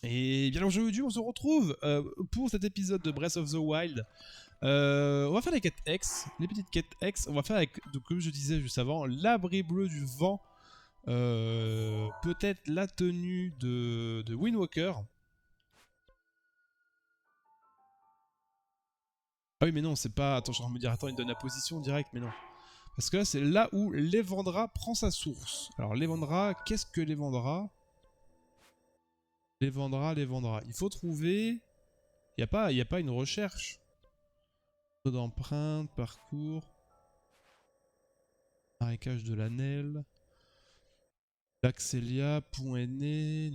Et bien aujourd'hui, on se retrouve pour cet épisode de Breath of the Wild. On va faire les quêtes X, les petites quêtes X. On va faire avec, donc, comme je disais juste avant, l'abri bleu du vent. Peut-être la tenue de Wind Walker. Ah oui, mais non, c'est pas. Attends, je suis en train de me dire, attends, il me donne la position directe, mais non. Parce que là, c'est là où l'Evandra prend sa source. Alors, l'Evandra, qu'est-ce que l'Evandra? L'Evandra. Il faut trouver. Il n'y a pas une recherche. Taux d'empreinte, parcours. Marécage de l'Anel. Lac Célia, pont aîné.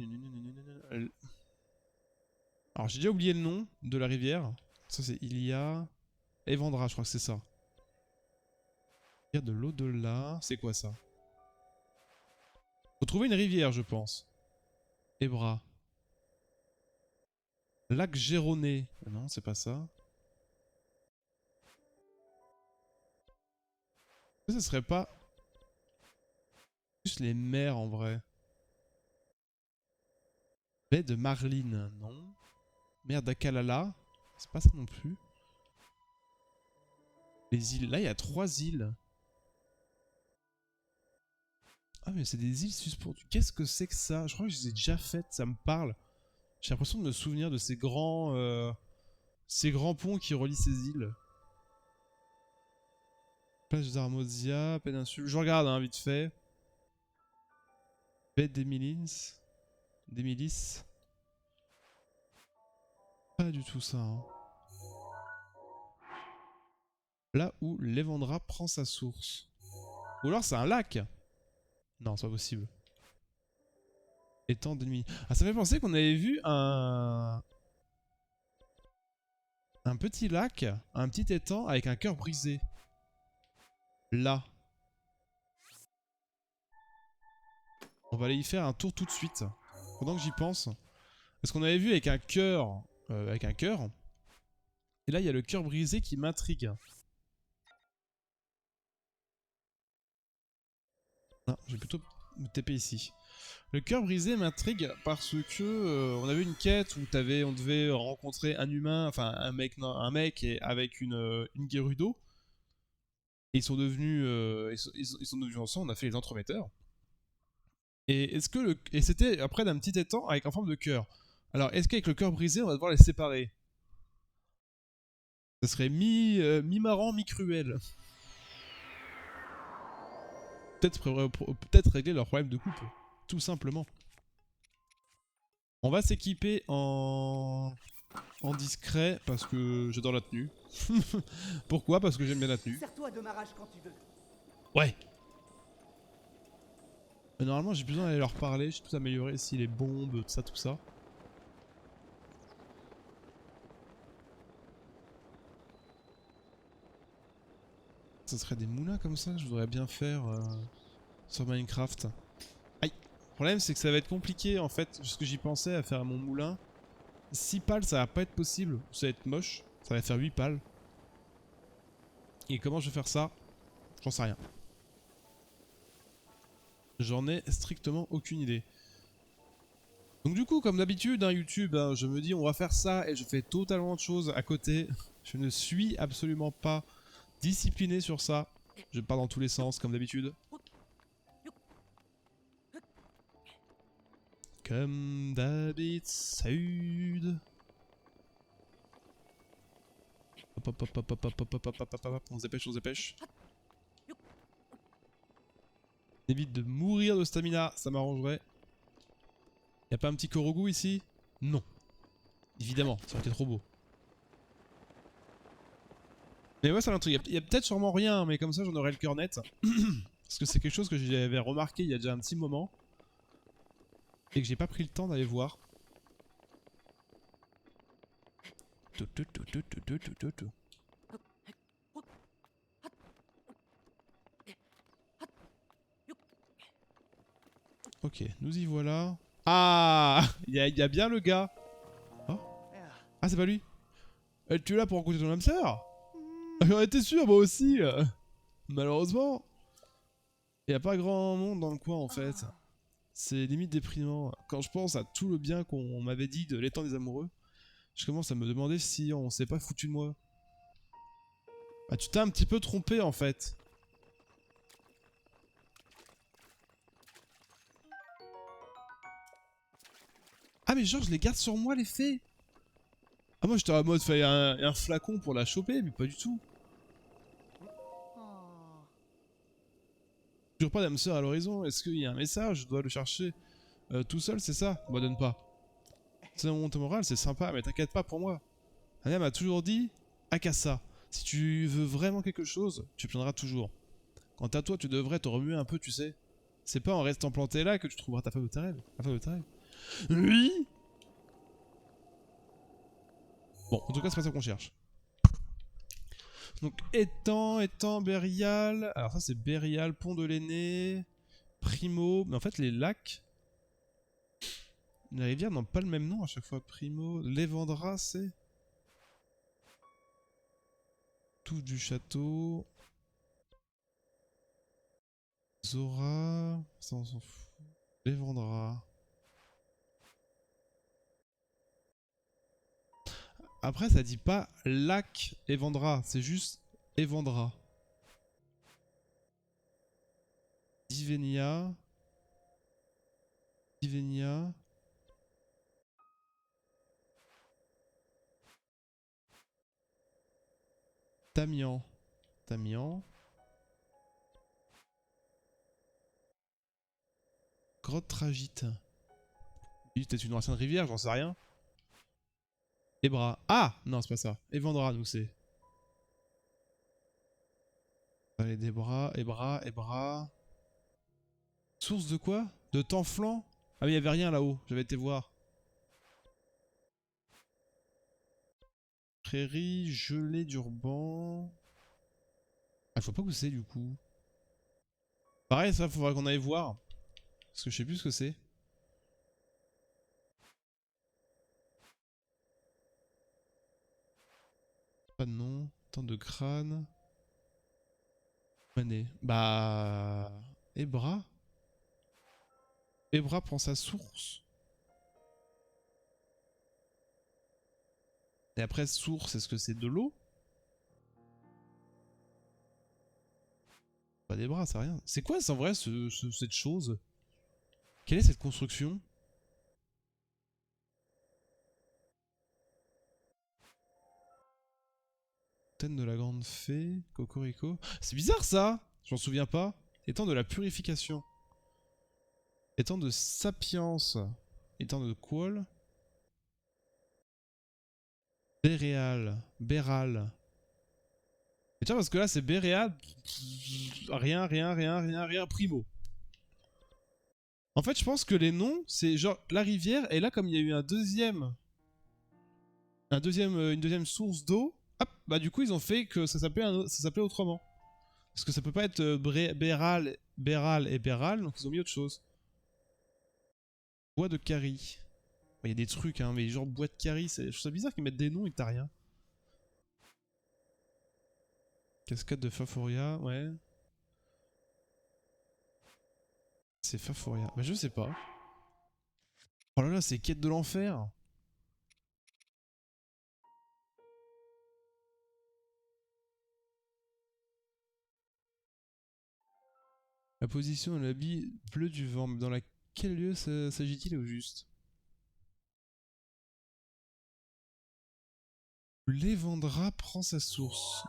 Alors, j'ai déjà oublié le nom de la rivière. Ça, c'est Ilia. Evandra, je crois que c'est ça. Il y a de l'au-delà. C'est quoi ça? Faut trouver une rivière, je pense. Ebra. Lac Géroné. Non, c'est pas ça. Ce serait pas juste les mers en vrai. Baie de Marline, non. Mer d'Akalala. C'est pas ça non plus. Les îles. Là, il y a 3 îles. Ah, mais c'est des îles suspendues. Qu'est-ce que c'est que ça? Je crois que je les ai déjà faites, ça me parle. J'ai l'impression de me souvenir de ces grands ponts qui relient ces îles. Plage d'Armosia, péninsule. Je regarde, hein, vite fait. Baie d'Emilis. D'Emilis. Pas du tout ça, hein. Là où l'Evandra prend sa source. Ou alors c'est un lac. Non, c'est pas possible. Étang d'ennemi. Ah, ça fait penser qu'on avait vu un petit lac, un petit étang avec un cœur brisé. Là. On va aller y faire un tour tout de suite. Pendant que j'y pense. Parce qu'on avait vu avec un cœur. Et là, il y a le cœur brisé qui m'intrigue. Non, je vais plutôt me TP ici. Le cœur brisé m'intrigue parce que on avait une quête où on devait rencontrer un humain, enfin un mec et avec une Gerudo. Et ils sont devenus, ils sont devenus ensemble. On a fait les entremetteurs. Et est-ce que et c'était après d'un petit étang avec en forme de cœur. Alors est-ce qu'avec le cœur brisé, on va devoir les séparer? Ça serait mi marrant, mi cruel. Peut-être régler leur problème de couple, tout simplement. On va s'équiper en discret parce que j'adore la tenue. Pourquoi? Parce que j'aime bien la tenue. Sers-toi de ma rage quand tu veux. Ouais. Mais normalement, j'ai besoin d'aller leur parler. J'ai tout amélioré ici, les bombes, tout ça, tout ça. Ça serait des moulins comme ça, je voudrais bien faire sur Minecraft. Aïe. Le problème, c'est que ça va être compliqué en fait, parce que j'y pensais à faire mon moulin. 6 pales, ça va pas être possible. Ça va être moche. Ça va faire 8 pales. Et comment je vais faire ça? J'en sais rien. J'en ai strictement aucune idée. Donc du coup, comme d'habitude, hein, YouTube, hein, je me dis on va faire ça et je fais totalement autre chose à côté. Je ne suis absolument pas discipliné sur ça. Je pars dans tous les sens, comme d'habitude. Comme d'habitude. Hop hop hop hop hop hop hop hop hop hop hop. On se dépêche, on se dépêche. Évite de mourir de stamina, ça m'arrangerait. Y'a pas un petit Korogu ici? Non. Évidemment, ça aurait été trop beau. Mais ouais, ça m'intrigue. Il y a peut-être sûrement rien, mais comme ça j'en aurais le cœur net. Parce que c'est quelque chose que j'avais remarqué il y a déjà un petit moment. Et que j'ai pas pris le temps d'aller voir. Ok, nous y voilà. Ah, il y a bien le gars. Oh. Ah, c'est pas lui. Tu es là pour rencontrer ton âme sœur? J'en étais sûr, moi aussi. Malheureusement, il y a pas grand monde dans le coin en fait. C'est limite déprimant. Quand je pense à tout le bien qu'on m'avait dit de l'étang des amoureux, je commence à me demander si on s'est pas foutu de moi. Bah tu t'es un petit peu trompé en fait. Ah mais genre je les garde sur moi les fées. Ah moi j'étais en mode fait un flacon pour la choper, mais pas du tout. Toujours pas d'âme sœur à l'horizon, est-ce qu'il y a un message? Je dois le chercher tout seul, c'est ça? Bah donne pas. C'est un monte moral, c'est sympa, mais t'inquiète pas pour moi. Anya m'a toujours dit, Akasa, si tu veux vraiment quelque chose, tu plaindras toujours. Quant à toi, tu devrais te remuer un peu, tu sais. C'est pas en restant planté là que tu trouveras ta femme de tes rêves. La femme de tes rêves. Oui. Bon, en tout cas, c'est pas ça qu'on cherche. Donc, étang, Bérial. Alors ça, c'est Bérial, Pont de l'Aîné, Primo. Mais en fait, les lacs... Les rivières n'ont pas le même nom à chaque fois. Primo, Lévendra, c'est... Touche du château... Zora... Ça, on s'en fout. Lévendra... Après, ça dit pas lac Evandra, c'est juste Evandra. Divenia. Divenia. Tamian. Tamian. Grotte Tragite. Peut-être une ancienne rivière, j'en sais rien. Ebra. Ah non, c'est pas ça. Evandra, nous c'est. Allez, des bras, Ebra. Source de quoi? De Tanflan? Ah mais il y avait rien là-haut, j'avais été voir. Prairie, gelée d'Urban. Ah, je vois pas où c'est du coup. Pareil, ça, faudra qu'on aille voir. Parce que je sais plus ce que c'est. Pas de nom. Temps de crâne. Mané. Bah... Ebra. Ebra prend sa source. Et après, source, est-ce que c'est de l'eau? Pas des bras, c'est rien. C'est quoi, en vrai, cette chose? Quelle est cette construction? Fontaine de la Grande Fée, Cocorico. C'est bizarre ça! Je m'en souviens pas. Étant de la purification. Étant de sapience. Étant de Qual. Béral. Et tiens, parce que là, c'est Béréal. Rien. Primo. En fait, je pense que les noms, c'est genre la rivière, et là, comme il y a eu une deuxième source d'eau, hop, bah du coup, ils ont fait que ça s'appelait autrement. Parce que ça peut pas être Béral et Béral, donc ils ont mis autre chose. Bois de Cari. Il y a des trucs, hein, mais genre bois de Cari, je trouve ça bizarre qu'ils mettent des noms et que t'as rien. Cascade de Faforia, ouais. C'est Faforia. Bah je sais pas. Oh là là, c'est quête de l'enfer. La position de l'habit bleu du vent, mais dans quel lieu s'agit-il au juste? L'évendra prend sa source.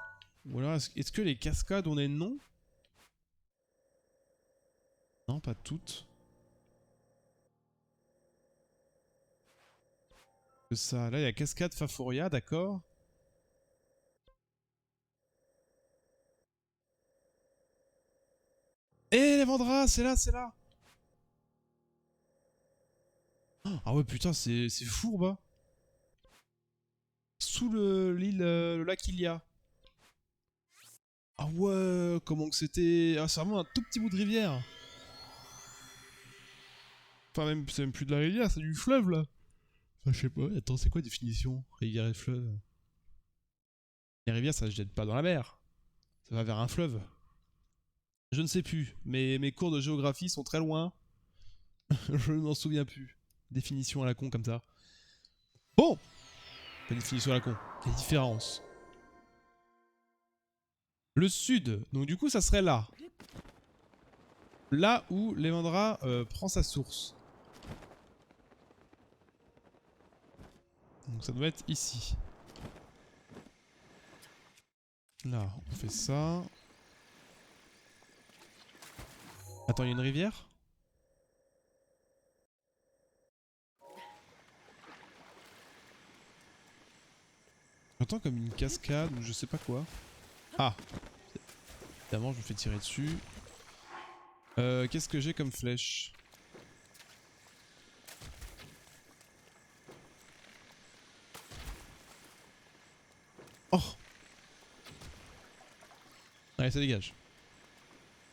Ou alors, est-ce que les cascades ont des noms? Non, pas toutes. Que ça, là, il y a cascade Faforia, d'accord. Eh, l'évendra, c'est là, c'est là. Ah ouais, putain, c'est fourbe, hein. Sous l'île, le lac Ilia. Ah ouais, comment que c'était... Ah, c'est vraiment un tout petit bout de rivière. Enfin, même, c'est même plus de la rivière, c'est du fleuve, là. Enfin, je sais pas. Attends, c'est quoi la définition? Rivière et fleuve. Les rivières, ça se jette pas dans la mer. Ça va vers un fleuve. Je ne sais plus, mais mes cours de géographie sont très loin. Je ne m'en souviens plus. Définition à la con comme ça. Bon, pas définition à la con. Les différences. Le sud, donc du coup ça serait là. Là où Levendra prend sa source. Donc ça doit être ici. Là, on fait ça. Attends, il y a une rivière? J'entends comme une cascade ou je sais pas quoi. Ah! Évidemment, je me fais tirer dessus. Qu'est-ce que j'ai comme flèche? Oh! Allez, ça dégage.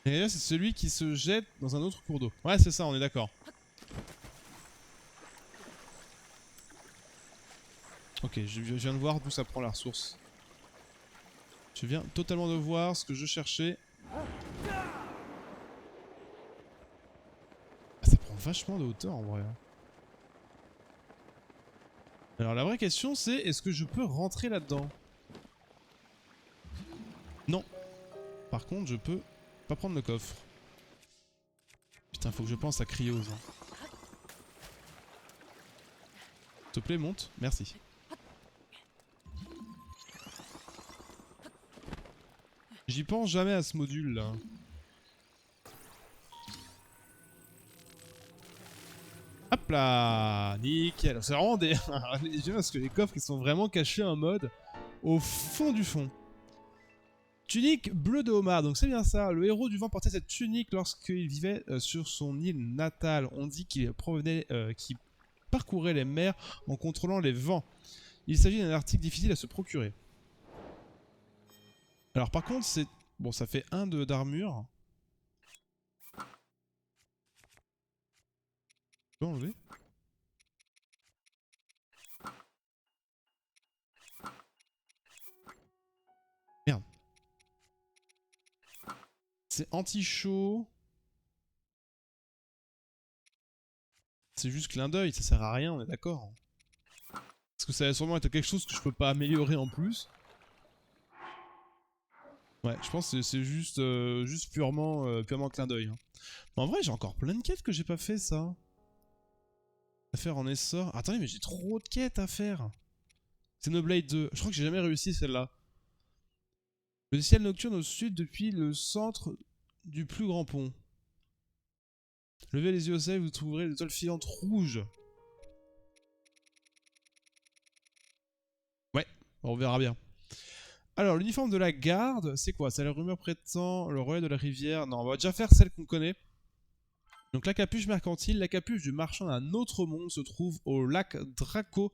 Et là, c'est celui qui se jette dans un autre cours d'eau. Ouais, c'est ça, on est d'accord. Ok, je viens de voir d'où ça prend la ressource. Je viens totalement de voir ce que je cherchais. Ah, ça prend vachement de hauteur en vrai. Alors la vraie question c'est, est-ce que je peux rentrer là-dedans? Non. Par contre, je peux pas prendre le coffre. Putain, faut que je pense à Cryose. S'il te plaît, monte. Merci. J'y pense jamais à ce module là. Hop là, nickel. C'est vraiment des... J'aime bien parce que les coffres ils sont vraiment cachés en mode au fond du fond. Tunique bleue de homard, donc c'est bien ça. Le héros du vent portait cette tunique lorsqu'il vivait sur son île natale. On dit qu'il provenait, qu'il parcourait les mers en contrôlant les vents. Il s'agit d'un article difficile à se procurer. Alors par contre, c'est... Bon, ça fait 1 d'armure. Je peux enlever? Merde. C'est anti-chaud. C'est juste clin d'œil, ça sert à rien, on est d'accord. Parce que ça va sûrement être quelque chose que je peux pas améliorer en plus. Ouais, je pense que c'est juste, juste purement clin d'œil. Hein. En vrai, j'ai encore plein de quêtes que j'ai pas fait, ça. À faire en essor. Attendez, mais j'ai trop de quêtes à faire. Xenoblade 2. Je crois que j'ai jamais réussi celle-là. Le ciel nocturne au sud depuis le centre du plus grand pont. Levez les yeux au ciel, vous trouverez l'étoile filante rouge. Ouais, on verra bien. Alors, l'uniforme de la garde, c'est quoi? C'est la rumeur prétend le royaume de la rivière. Non, on va déjà faire celle qu'on connaît. Donc la capuche mercantile, la capuche du marchand d'un autre monde se trouve au lac Draco,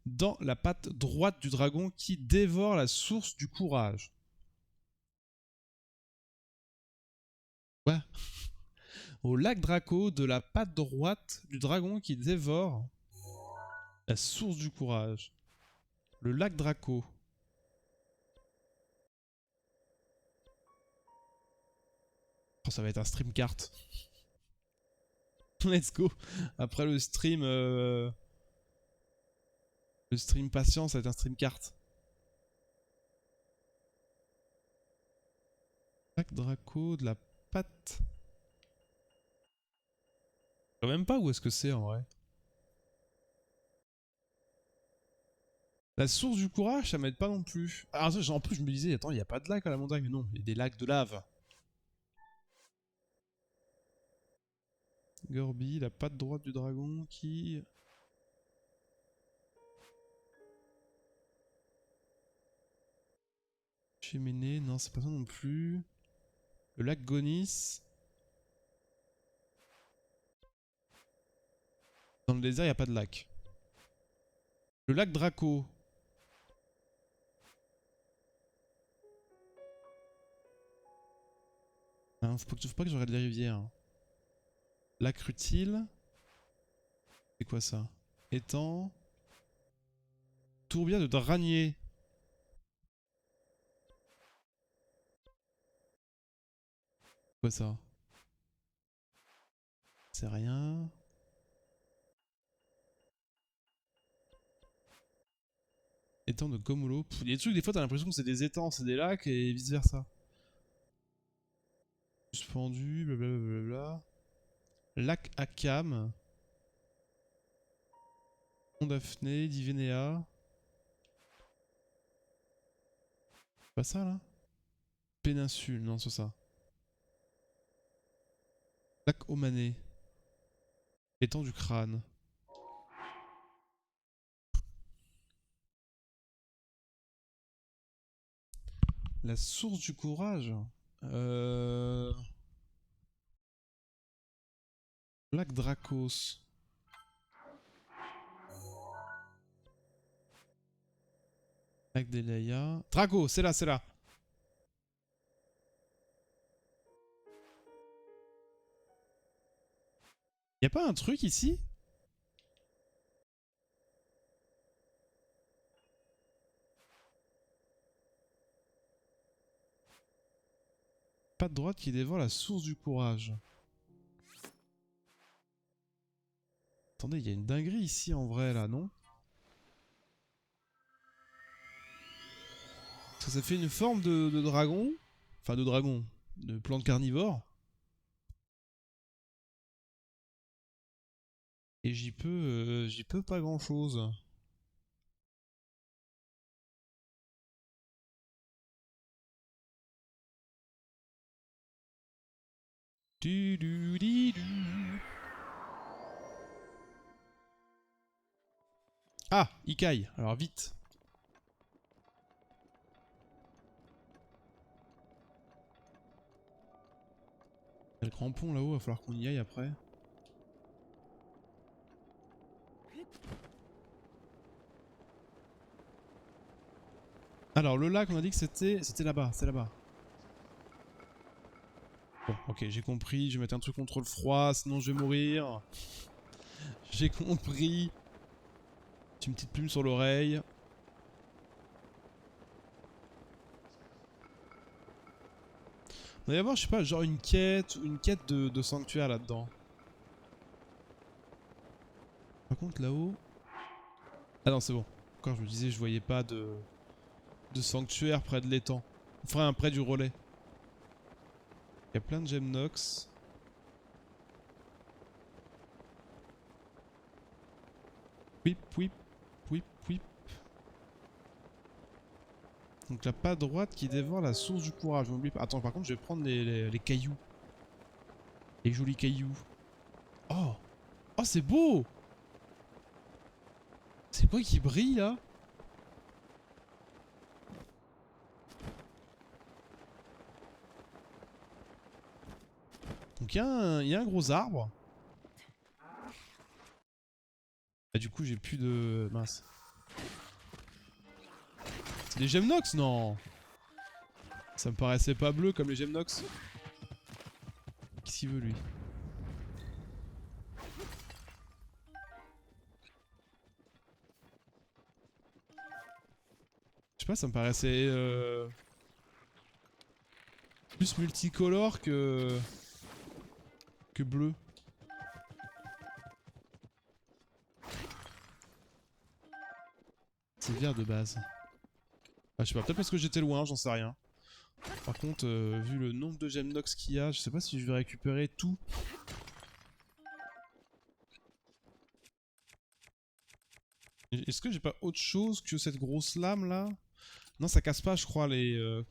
dans la patte droite du dragon qui dévore la source du courage. Ouais. Au lac Draco, de la patte droite du dragon qui dévore la source du courage. Le lac Draco. Oh, ça va être un stream carte. Let's go. Après le stream... Le stream patient, ça va être un stream carte. Lac Draco, de la patte... Je sais même pas où est-ce que c'est en vrai. La source du courage, ça m'aide pas non plus. Ah, en plus, je me disais, attends, il n'y a pas de lac à la montagne. Mais non, il y a des lacs de lave. Gorby, la patte droite du dragon qui... Cheminée, non, c'est pas ça non plus. Le lac Gonis. Dans le désert, il n'y a pas de lac. Le lac Draco. Hein, faut pas que je regarde les rivières. Lac Rutile. C'est quoi ça? Étang. Tourbière de Dranier. C'est quoi ça? C'est rien. Étang de Komulo. Il y a des trucs, des fois, t'as l'impression que c'est des étangs, c'est des lacs et vice versa. Suspendu, blablabla. Lac Akam. Mont Daphné, Divénéa. Pas ça là? Péninsule, non, c'est ça. Lac Omané. Étang du crâne. La source du courage. Lac Dracos. Lac Delaya. Drago, c'est là, c'est là. Y a pas un truc ici? Pas de droite qui dévore la source du courage. Attendez, il y a une dinguerie ici en vrai là, non? Parce que ça fait une forme de dragon. Enfin de dragon. De plante carnivore. Et j'y peux pas grand chose. Du, du, di, du. Ah, Ikai. Alors vite. Il y a le grand pont là-haut, va falloir qu'on y aille après. Alors le lac, on a dit que c'était là-bas, c'est là-bas. Bon, ok, j'ai compris, je vais mettre un truc contre le froid, sinon je vais mourir. J'ai compris. J'ai une petite plume sur l'oreille. Il va y avoir, je sais pas, genre une quête de sanctuaire là-dedans. Par contre là-haut... Ah non, c'est bon. Encore, je me disais, je voyais pas de sanctuaire près de l'étang. Enfin, près du relais. Il y a plein de gemnox. Whip, whip, whip, whip. Donc la pas droite qui dévore la source du courage. N'oublie pas. Attends, par contre, je vais prendre les cailloux. Les jolis cailloux. Oh! Oh, c'est beau! C'est quoi qui brille là? Donc il y a un gros arbre. Ah, du coup, j'ai plus de... Mince. C'est des gemnox, non? Ça me paraissait pas bleu comme les gemnox. Qu'est-ce qu'il veut lui? Je sais pas, ça me paraissait plus multicolore que bleu. C'est vert de base. Ah, je sais pas, peut-être parce que j'étais loin, j'en sais rien. Par contre, vu le nombre de gemnox qu'il y a, je sais pas si je vais récupérer tout. Est-ce que j'ai pas autre chose que cette grosse lame là? Non, ça casse pas, je crois,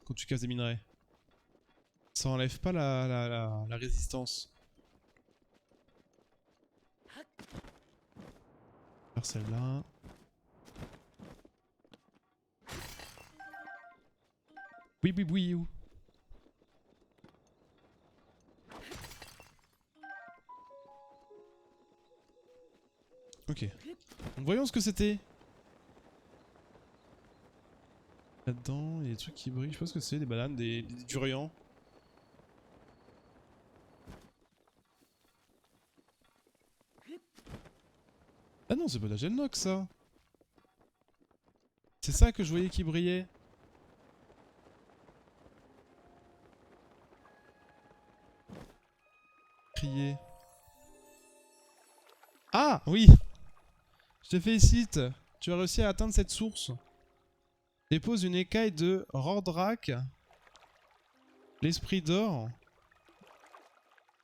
quand tu casses des minerais. Ça enlève pas la résistance. Faire celle-là. Oui, oui, oui. Ok. Donc voyons ce que c'était. Là-dedans, il y a des trucs qui brillent. Je pense que c'est des bananes, des durians. Ah non, c'est pas de la gemnox ça. C'est ça que je voyais qui brillait. Crier. Ah oui! Je te félicite. Tu as réussi à atteindre cette source. Dépose une écaille de Rordrak, l'esprit d'or,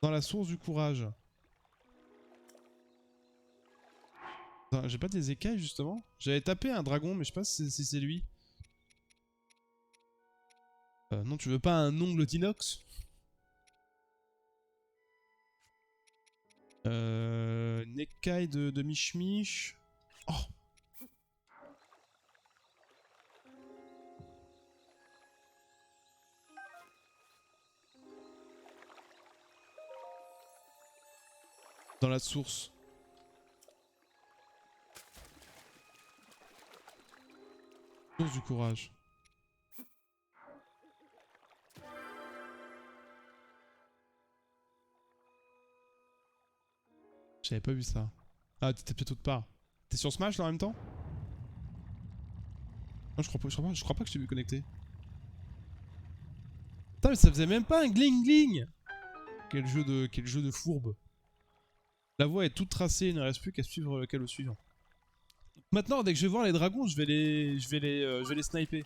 dans la source du courage. J'ai pas des écailles justement? J'avais tapé un dragon mais je sais pas si c'est lui. Non, tu veux pas un ongle d'inox? Une écaille de Mich. Oh! Dans la source. Source du courage. J'avais pas vu ça. Ah, t'étais peut-être autre part. T'es sur Smash là en même temps? Non, je crois pas que je t'ai vu connecté. Putain, mais ça faisait même pas un gling gling! Quel jeu de fourbe. La voie est toute tracée, il ne reste plus qu'à suivre lequel au suivant. Maintenant, dès que je vais voir les dragons, je vais les sniper.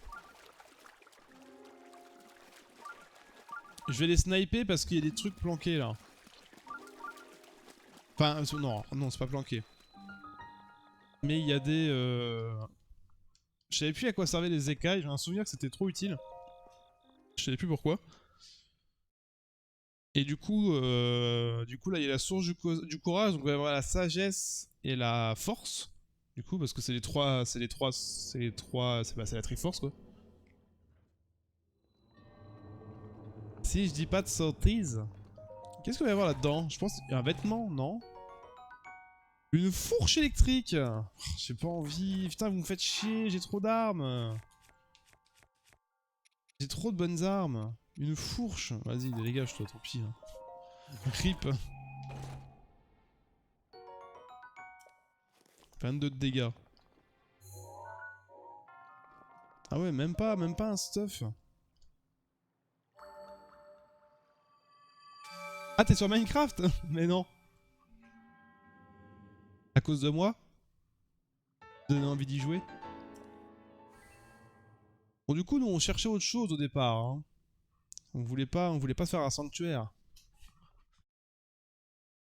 Je vais les sniper parce qu'il y a des trucs planqués là. Enfin, non, c'est pas planqué. Mais il y a des... Je savais plus à quoi servaient les écailles, j'ai un souvenir que c'était trop utile. Je savais plus pourquoi. Et du coup là il y a la source du courage, donc on va avoir la sagesse et la force. Du coup, parce que c'est la Triforce quoi. Si je dis pas de sottise. Qu'est-ce qu'on va y avoir là-dedans? Je pense un vêtement, non? Une fourche électrique. J'ai pas envie. Putain, vous me faites chier, j'ai trop d'armes. J'ai trop de bonnes armes. Une fourche. Vas-y, dégage-toi, tant pis. Rip. 22 de dégâts. Ah ouais, même pas un stuff. Ah, t'es sur Minecraft? Mais non. À cause de moi? Donner envie d'y jouer? Bon, du coup, nous, on cherchait autre chose au départ. Hein. On voulait pas se faire un sanctuaire.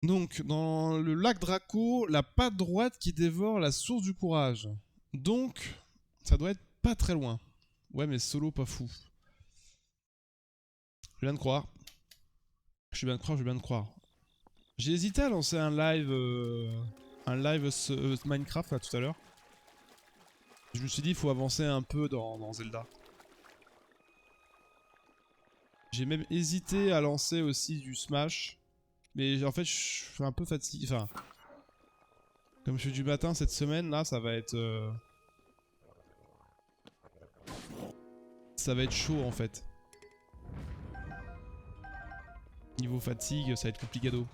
Donc, dans le lac Draco, la patte droite qui dévore la source du courage. Donc, ça doit être pas très loin. Ouais, mais solo, pas fou. Je viens de croire. Je viens de croire. J'ai hésité à lancer un live Minecraft là tout à l'heure. Je me suis dit, il faut avancer un peu dans Zelda. J'ai même hésité à lancer aussi du Smash. Mais en fait, je suis un peu fatigué. Enfin, comme je suis du matin cette semaine, là, ça va être chaud en fait. Niveau fatigue, ça va être complicado.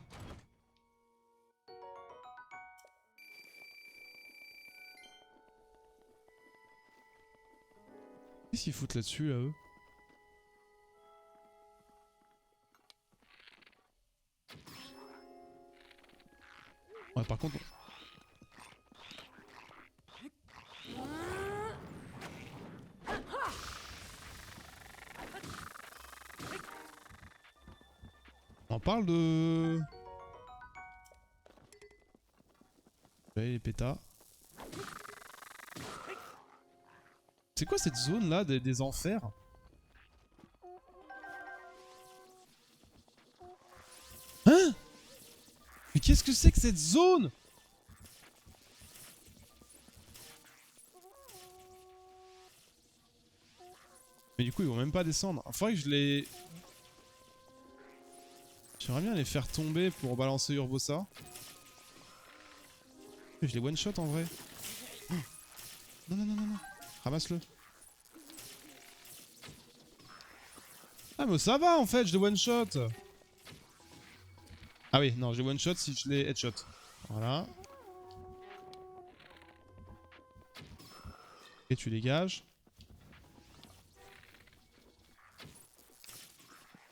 Qu'est-ce qu'ils foutent là-dessus, là, eux? Ouais, par contre... On parle de... Ouais, les pétas. C'est quoi cette zone là des enfers? Hein? Mais qu'est-ce que c'est que cette zone? Mais du coup ils vont même pas descendre. Faudrait que je les... J'aimerais bien les faire tomber pour balancer Urbosa. Mais je les one shot en vrai. Oh. Non non non non non. Ramasse-le. Ah mais ça va en fait, je les one shot. Ah oui, non, je les one shot si je les headshot. Voilà. Et tu dégages.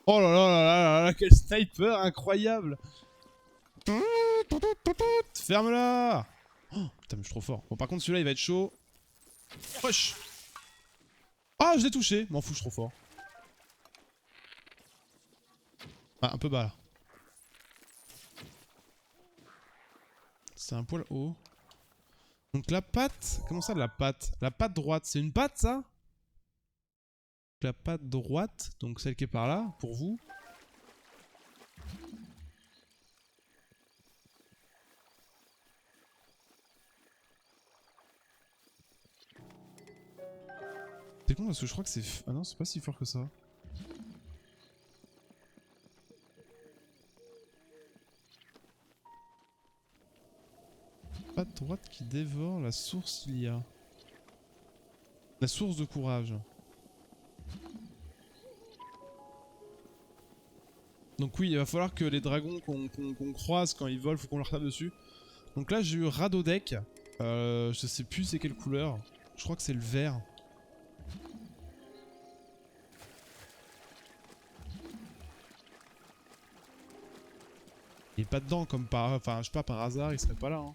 Oh là là là là là là, quel sniper incroyable! Ferme-la! Oh, putain, mais je suis trop fort. Bon, par contre, celui-là, il va être chaud. Wesh! Ah, je l'ai touché. M'en fous, je suis trop fort. Ah, un peu bas là. C'est un poil haut. Donc la patte, comment ça la patte? La patte droite, c'est une patte ça? La patte droite, donc celle qui est par là, pour vous. C'est con parce que je crois que c'est... Ah non, c'est pas si fort que ça. Patte droite qui dévore la source il y a. La source de courage. Donc oui, il va falloir que les dragons qu'on croise quand ils volent, faut qu'on leur tape dessus. Donc là j'ai eu Radodek. Je sais plus c'est quelle couleur. Je crois que c'est le vert. Il est pas dedans comme par... Enfin je sais pas, par hasard il serait pas là. Hein.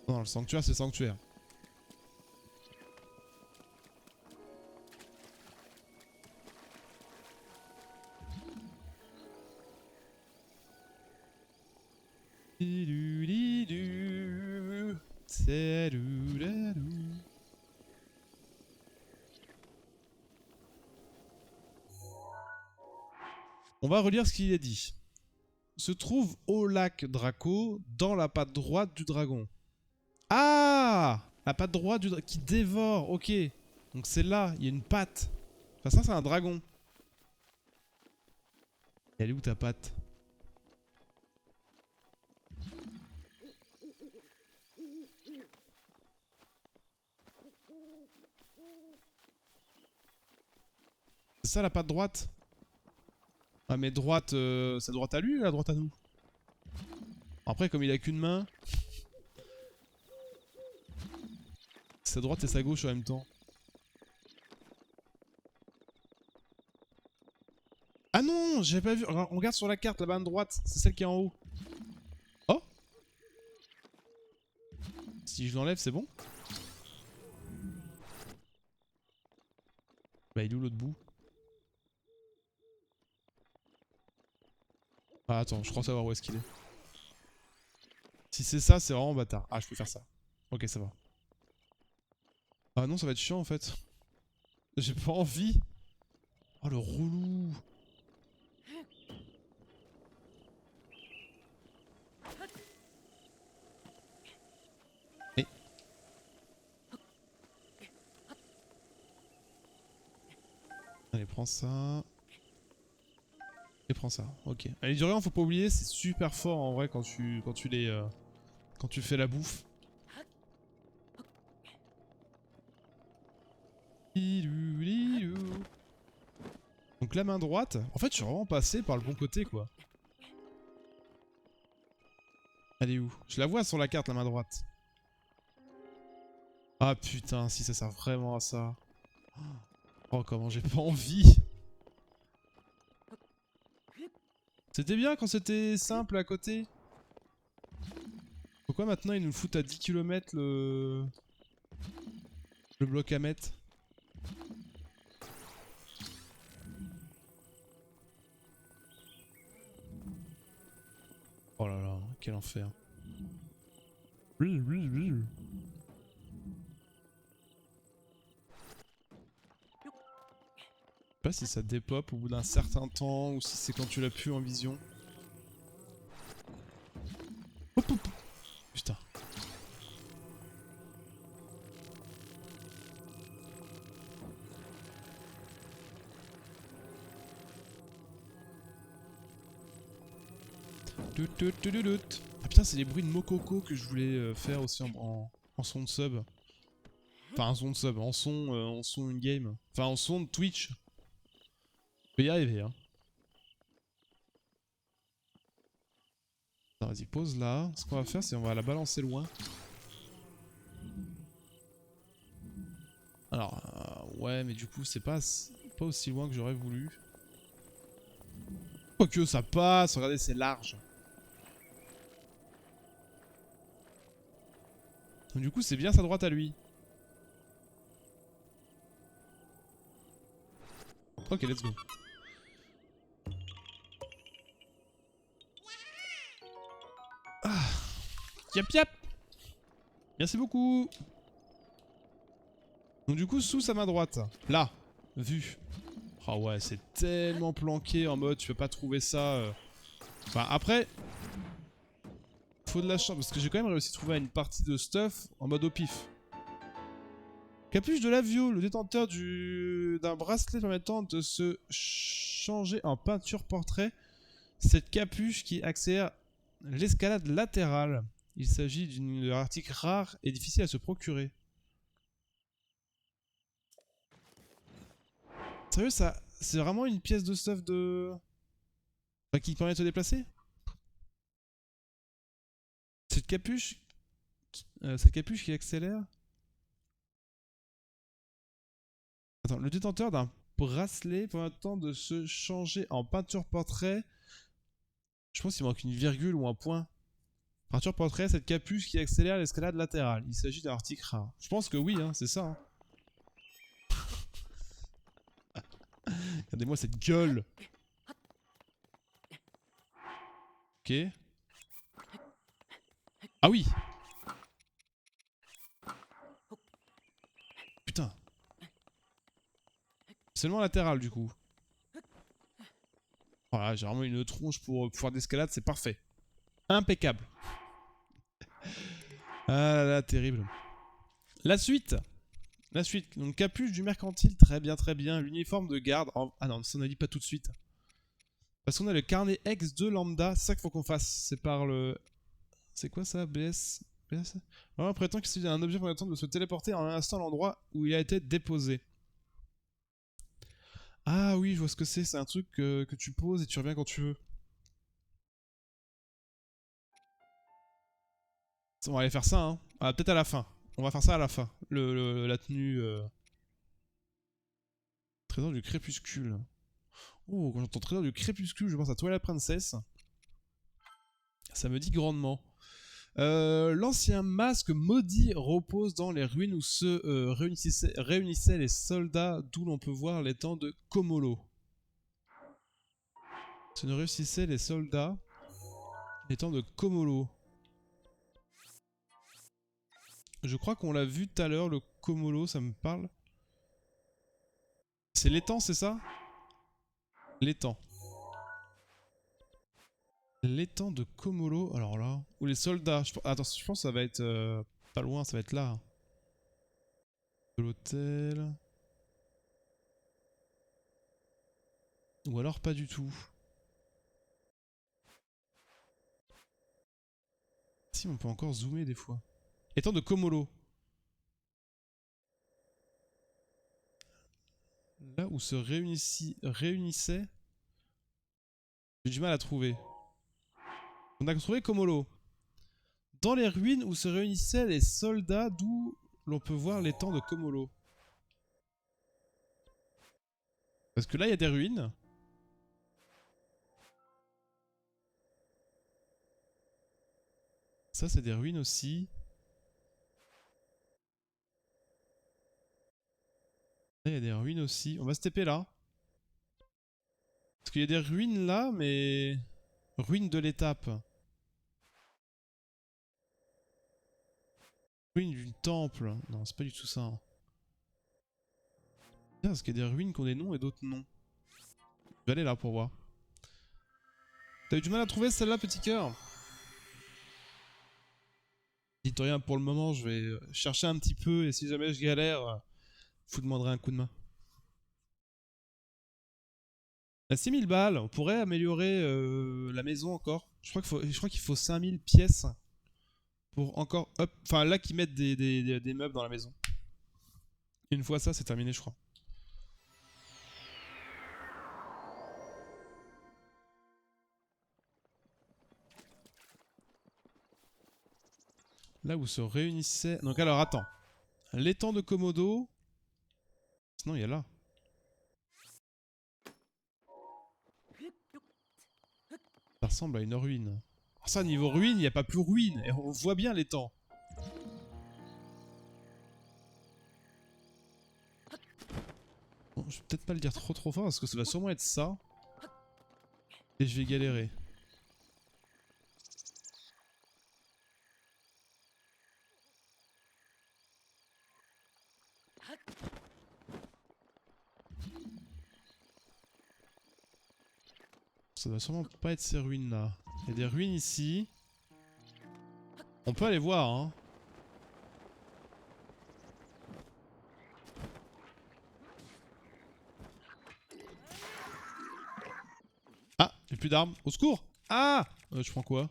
Non, le sanctuaire c'est le sanctuaire. On va relire ce qu'il a dit. Se trouve au lac Draco, dans la patte droite du dragon. Ah, la patte droite du dragon qui dévore, ok. Donc c'est là, il y a une patte. Enfin ça c'est un dragon. Et elle est où ta patte? C'est ça la patte droite? Ah mais droite, c'est droite à lui ou la droite à nous? Après comme il a qu'une main... Sa droite et sa gauche en même temps. Ah non, j'ai pas vu. On regarde sur la carte, la bande droite, c'est celle qui est en haut. Oh. Si je l'enlève, c'est bon? Bah il est où l'autre bout? Ah attends, je crois savoir où est-ce qu'il est. Si c'est ça, c'est vraiment bâtard. Ah, je peux faire ça. Ok, ça va. Ah non, ça va être chiant en fait. J'ai pas envie. Oh le relou. Et... Allez, prends ça. Et prends ça. Ok. Allez, Durian, faut pas oublier, c'est super fort en vrai quand tu quand tu fais la bouffe. Donc la main droite. En fait, je suis vraiment passé par le bon côté quoi. Elle est où? Je la vois sur la carte, la main droite. Ah putain, si ça sert vraiment à ça. Oh, comment j'ai pas envie. C'était bien quand c'était simple à côté. Pourquoi maintenant ils nous foutent à 10 km le bloc à mettre? Oh là là, quel enfer. Oui, oui, oui. Je sais pas si ça dépop au bout d'un certain temps ou si c'est quand tu l'as pu en vision. Hop, hop. Putain. Ah putain, c'est les bruits de Mokoko que je voulais faire aussi en son de sub. Enfin, en son de sub, en son in-game. Enfin, en son de Twitch. Je vais y arriver, hein. Vas-y, pose là. Ce qu'on va faire, c'est on va la balancer loin. Alors, ouais, mais du coup, c'est pas aussi loin que j'aurais voulu. Quoique, ça passe. Regardez, c'est large. Donc, du coup, c'est bien sa droite à lui. Ok, let's go. Ah. Yap yap. Merci beaucoup. Donc du coup, sous sa main droite. Là. Vu. Ah ouais, c'est tellement planqué en mode tu peux pas trouver ça. Enfin, après... Faut de la chance, parce que j'ai quand même réussi à trouver une partie de stuff en mode au pif. Capuche de Lavio, le détenteur d'un bracelet permettant de se changer en peinture portrait. Cette capuche qui accélère l'escalade latérale. Il s'agit d'une article rare et difficile à se procurer. Sérieux, ça, c'est vraiment une pièce de stuff de... Enfin, qui permet de se déplacer? Cette capuche qui accélère. Attends, le détenteur d'un bracelet permettant de se changer en peinture portrait. Je pense qu'il manque une virgule ou un point. Peinture portrait, cette capuche qui accélère l'escalade latérale. Il s'agit d'un article rare. Je pense que oui, hein, c'est ça. Hein. Regardez-moi cette gueule. Ok. Ah oui. Putain. Seulement latéral du coup. Voilà, j'ai vraiment une tronche pour pouvoir d'escalade, c'est parfait. Impeccable. Ah là là, terrible. La suite. La suite. Donc capuche du mercantile, très bien, très bien. L'uniforme de garde. Ah non, ça on a dit pas tout de suite. Parce qu'on a le carnet X2 lambda, c'est ça qu'il faut qu'on fasse. C'est par le... C'est quoi ça? BS Alors, prétend qu'il s'agit d'un objet permettant de se téléporter en un instant à l'endroit où il a été déposé. Ah oui, je vois ce que c'est. C'est un truc que tu poses et tu reviens quand tu veux. On va aller faire ça, hein. Ah, peut-être à la fin. On va faire ça à la fin. La tenue... Trésor du crépuscule. Oh, quand j'entends trésor du crépuscule, je pense à Twilight Princess. Ça me dit grandement. L'ancien masque maudit repose dans les ruines où se réunissaient les soldats, d'où l'on peut voir les temps de Komolo. Se réunissaient les soldats, les temps de Komolo. Je crois qu'on l'a vu tout à l'heure, le Komolo, ça me parle. C'est l'étang, c'est ça? L'étang. L'étang de Komolo, alors là... Ou les soldats. Attends, je pense que ça va être... pas loin, ça va être là. De l'hôtel... Ou alors pas du tout. Si, on peut encore zoomer des fois. Étang de Komolo. Là où se réunissaient... J'ai du mal à trouver. On a trouvé Komolo. Dans les ruines où se réunissaient les soldats, d'où l'on peut voir l'étang de Komolo. Parce que là, il y a des ruines. Ça, c'est des ruines aussi. Là, il y a des ruines aussi. On va se TP là. Parce qu'il y a des ruines là, mais... Ruines de l'étape. Ruines du temple. Non, c'est pas du tout ça. Hein. Parce qu'il y a des ruines qui ont des noms et d'autres noms. Je vais aller là pour voir. T'as eu du mal à trouver celle-là, petit cœur? Dites rien pour le moment, je vais chercher un petit peu et si jamais je galère, je vous demanderai un coup de main. À 6000 balles, on pourrait améliorer la maison encore. Je crois qu'il faut 5000 pièces pour encore up. Enfin, là, qu'ils mettent des meubles dans la maison. Une fois ça, c'est terminé, je crois. Là où se réunissaient... Donc alors, attends. L'étang de Komodo... Sinon, il y a là. Ça ressemble à une ruine. Alors ça, niveau ruine, il n'y a pas plus ruine. Et on voit bien l'étang. Bon, je vais peut-être pas le dire trop fort parce que ça va sûrement être ça. Et je vais galérer. Ça doit sûrement pas être ces ruines là. Il y a des ruines ici. On peut aller voir hein. Ah, j'ai plus d'armes. Au secours. Ah je prends quoi?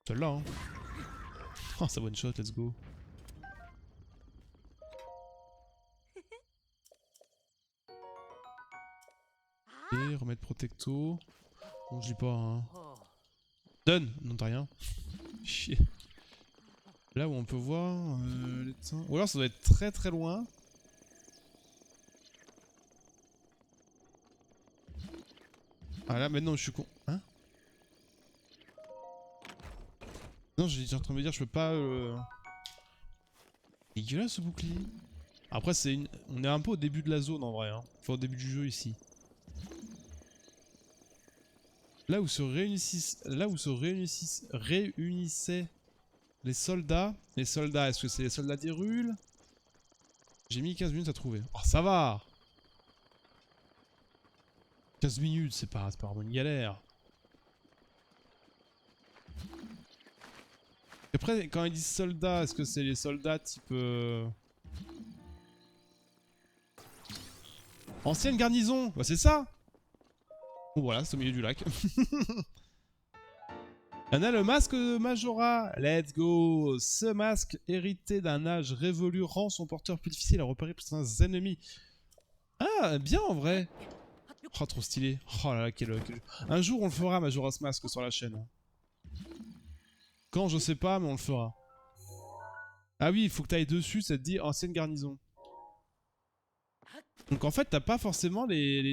Celle-là hein. Oh ça one shot, let's go. Et remettre protecto. Bon je dis pas hein. Donne. Non t'as rien. Chier. Là où on peut voir ou alors ça doit être très loin. Ah là maintenant je suis con. Hein? Non j'étais en train de me dire je peux pas dégueulasse ce bouclier. Après c'est une... on est un peu au début de la zone en vrai hein. Enfin au début du jeu ici. Là où se réunissent... Là où se réunissaient les soldats. Les soldats, est-ce que c'est les soldats d'Hyrule? J'ai mis 15 minutes à trouver. Oh ça va! 15 minutes, c'est pas vraiment une galère. Après, quand ils disent soldats, est-ce que c'est les soldats type... Ancienne garnison? Bah c'est ça! Bon voilà, c'est au milieu du lac. On a le masque de Majora. Let's go! Ce masque, hérité d'un âge révolu, rend son porteur plus difficile à repérer pour ses ennemis. Ah, bien en vrai! Oh, trop stylé. Oh là là, quel... Un jour, on le fera, Majora's Mask, sur la chaîne. Quand, je sais pas, mais on le fera. Ah oui, il faut que tu ailles dessus, ça te dit ancienne garnison. Donc en fait, t'as pas forcément les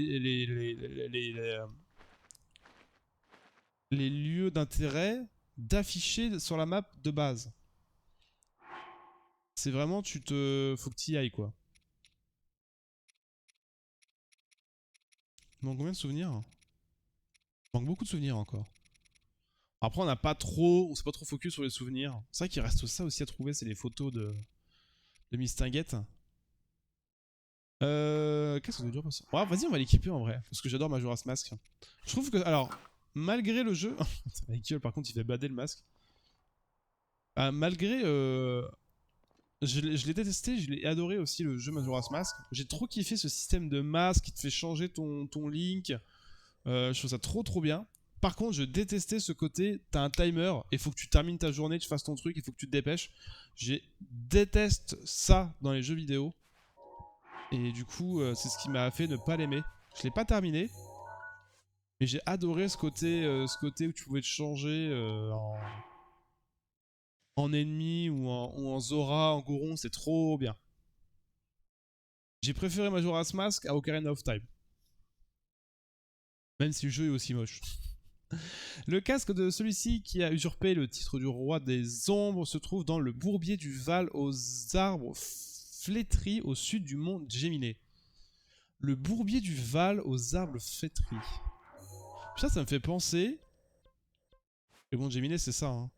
lieux d'intérêt d'afficher sur la map de base. C'est vraiment, faut que tu y ailles, quoi. Il manque combien de souvenirs? Il manque beaucoup de souvenirs encore. Après, on s'est pas trop focus sur les souvenirs. C'est vrai qu'il reste ça aussi à trouver, c'est les photos de Mistinguette. Qu'est-ce que ça veut dire ça? Ouais, vas-y, on va l'équiper en vrai, parce que j'adore Majora's Mask. Je trouve que, alors, malgré le jeu, par contre, il fait bader le masque. Malgré, je l'ai détesté, je l'ai adoré aussi le jeu Majora's Mask. J'ai trop kiffé ce système de masque qui te fait changer ton Link. Je trouve ça trop bien. Par contre, je détestais ce côté, t'as un timer, il faut que tu termines ta journée, tu fasses ton truc, il faut que tu te dépêches. Je déteste ça dans les jeux vidéo. Et du coup, c'est ce qui m'a fait ne pas l'aimer. Je l'ai pas terminé, mais j'ai adoré ce côté où tu pouvais te changer en ennemi ou en Zora, en Goron, c'est trop bien. J'ai préféré Majora's Mask à Ocarina of Time. Même si le jeu est aussi moche. Le casque de celui-ci qui a usurpé le titre du roi des ombres se trouve dans le bourbier du Val aux arbres flétris au sud du mont Géminé. Le bourbier du Val aux arbres flétris. Putain, ça me fait penser... Le mont Géminé, c'est ça, hein.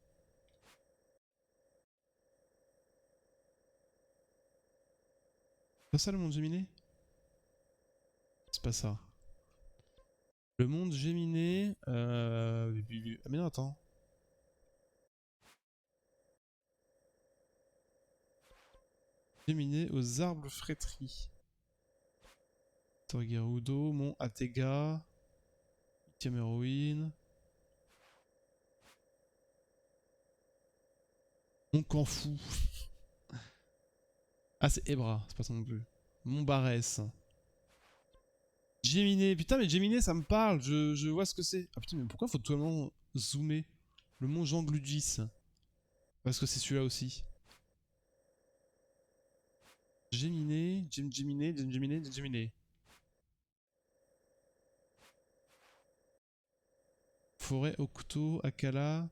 C'est pas ça le monde Géminé? C'est pas ça. Le monde Géminé... Ah mais non, attends. Géminé aux arbres flétris. Torgerudo, Mont Atega... Cameroun... Mont Canfou. Ah, c'est Ebra, c'est pas ça non plus. Montbarès. Géminé, putain, mais Géminé, ça me parle, je vois ce que c'est. Ah putain, mais pourquoi faut totalement zoomer? Le mont Jean Gludis. Parce que c'est celui-là aussi. Géminé, Géminé. Forêt Octo, Akala.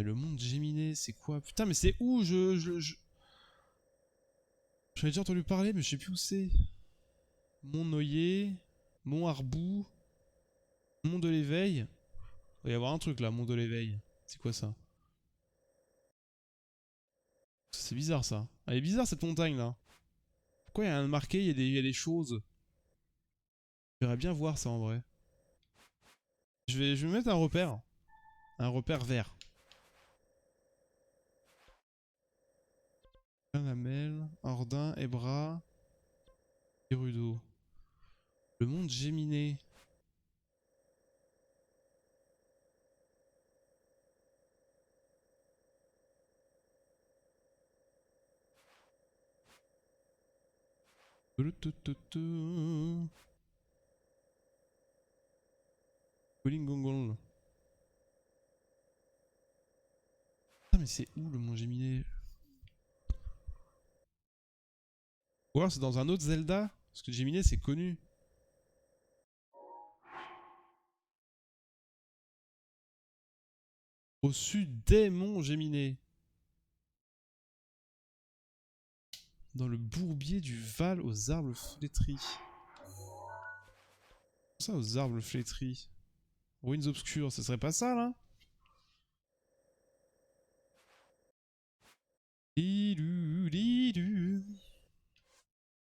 Mais le monde Géminé, c'est quoi? Putain, mais c'est où? J'en ai déjà entendu parler, mais je sais plus où c'est. Mont Noyer, Mont Arbou, Mont de l'Éveil. Il va y avoir un truc là, Mont de l'Éveil. C'est quoi ça? C'est bizarre ça. Elle est bizarre cette montagne là. Pourquoi il y a un marqué, il y a des choses? J'aimerais bien voir ça en vrai. Je vais mettre un repère. Un repère vert. Lamelle, Ordin, Ebra, Gerudo. Le monde Géminé. Golingongol. Ah mais c'est où le mont Géminé? Ou alors c'est dans un autre Zelda? Parce que Géminé c'est connu. Au sud des monts Géminé. Dans le bourbier du Val aux arbres flétris. Comment ça aux arbres flétris? Ruines obscures, ce serait pas ça là?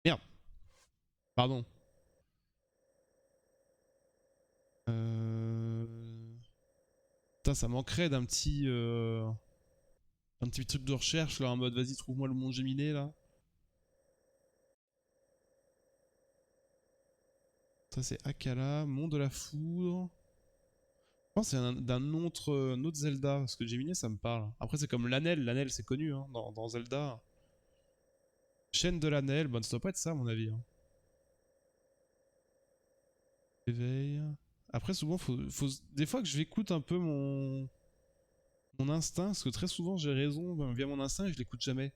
Merde. Pardon. Putain, ça manquerait un petit truc de recherche là en mode vas-y trouve-moi le mont Géminé là. Ça c'est Akala, Mont de la Foudre. Je pense que c'est d'un autre Zelda, parce que Géminé ça me parle. Après c'est comme l'Anel c'est connu hein, dans Zelda. Chaîne de l'Anel, bon ça doit pas être ça à mon avis. Hein. Éveil. Après souvent des fois que je l'écoute un peu mon instinct, parce que très souvent j'ai raison via mon instinct et je l'écoute jamais.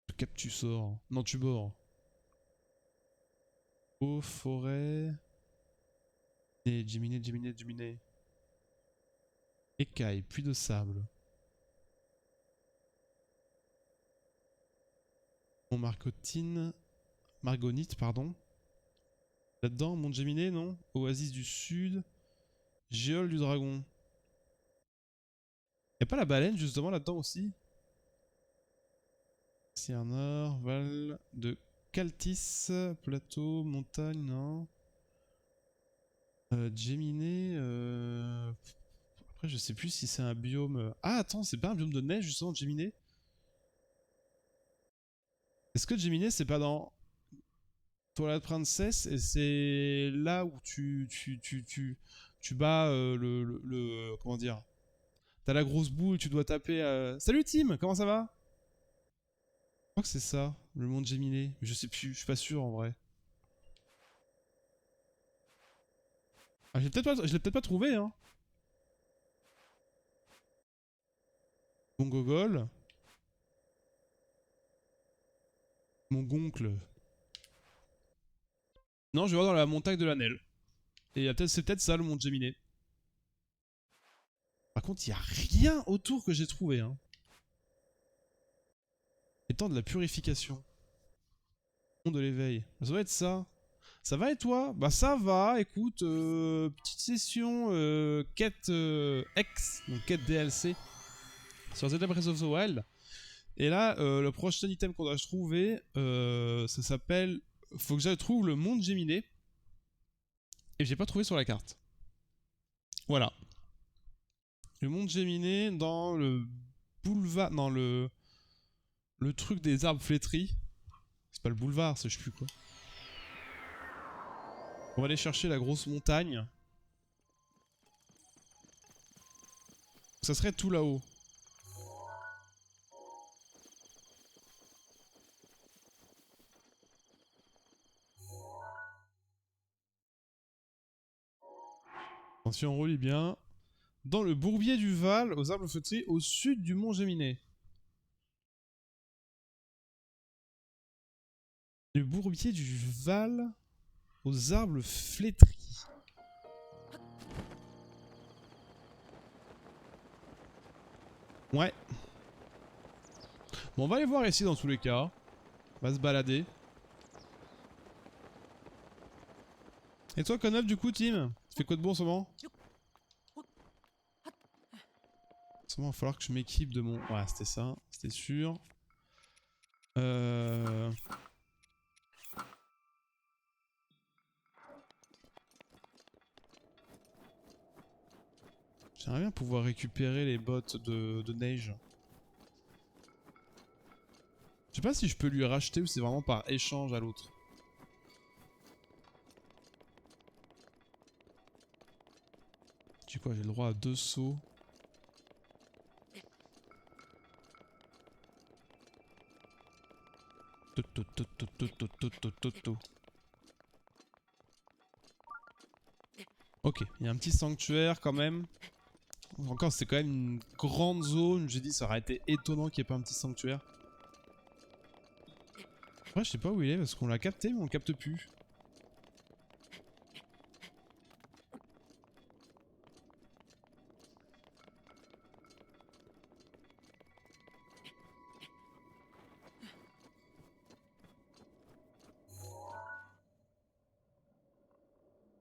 Le cap tu sors. Non tu bords. Eau, forêt. Et Géminé. Écaille, puits de sable. Bon, Margonite, pardon. Là-dedans, Mont Géminé, non? Oasis du Sud. Géole du Dragon. Y'a pas la baleine justement là-dedans aussi? Cernor, Val de Caltis, plateau, montagne, non? Géminé, après je sais plus si c'est un biome... Ah attends, c'est pas un biome de neige justement, Géminé? Est-ce que Géminé c'est pas dans Twilight Princess et c'est là où tu bats comment dire? T'as la grosse boule, tu dois taper... Salut Tim, comment ça va? Je crois que c'est ça, le monde Géminé. Je sais plus, je suis pas sûr en vrai. Ah, je l'ai peut-être pas trouvé, hein. Mon gogol. Mon goncle. Non, je vais voir dans la montagne de l'Anel. Et c'est peut-être ça le monde Géminé. Par contre, il y a rien autour que j'ai trouvé, hein. Étant de la purification. Monde de l'éveil. Ça doit être ça. Ça va et toi? Bah ça va, écoute, petite session quête X, donc quête DLC sur Zelda Breath of the Wild. Et là, le prochain item qu'on doit trouver, ça s'appelle... Faut que je trouve le monde Géminé. Et j'ai pas trouvé sur la carte. Voilà. Le monde Géminé dans le boulevard... Dans le truc des arbres flétris. C'est pas le boulevard, c'est je sais plus quoi. On va aller chercher la grosse montagne. Ça serait tout là-haut. Attention, on relit bien. Dans le bourbier du Val, aux arbres flétris, au sud du mont Géminé. Le bourbier du Val, aux arbres flétris. Ouais. Bon, on va aller voir ici dans tous les cas. On va se balader. Et toi, Conop, du coup, Tim, tu fais quoi de bon en ce moment? En ce moment, il va falloir que je m'équipe de mon... Ouais, c'était ça, c'était sûr. J'aimerais bien pouvoir récupérer les bottes de neige. Je sais pas si je peux lui racheter ou c'est vraiment par échange à l'autre. Tu sais quoi, j'ai le droit à 2 sauts. Ok, il y a un petit sanctuaire quand même. Encore, c'est quand même une grande zone. J'ai dit, ça aurait été étonnant qu'il n'y ait pas un petit sanctuaire. Ouais, je sais pas où il est parce qu'on l'a capté, mais on le capte plus.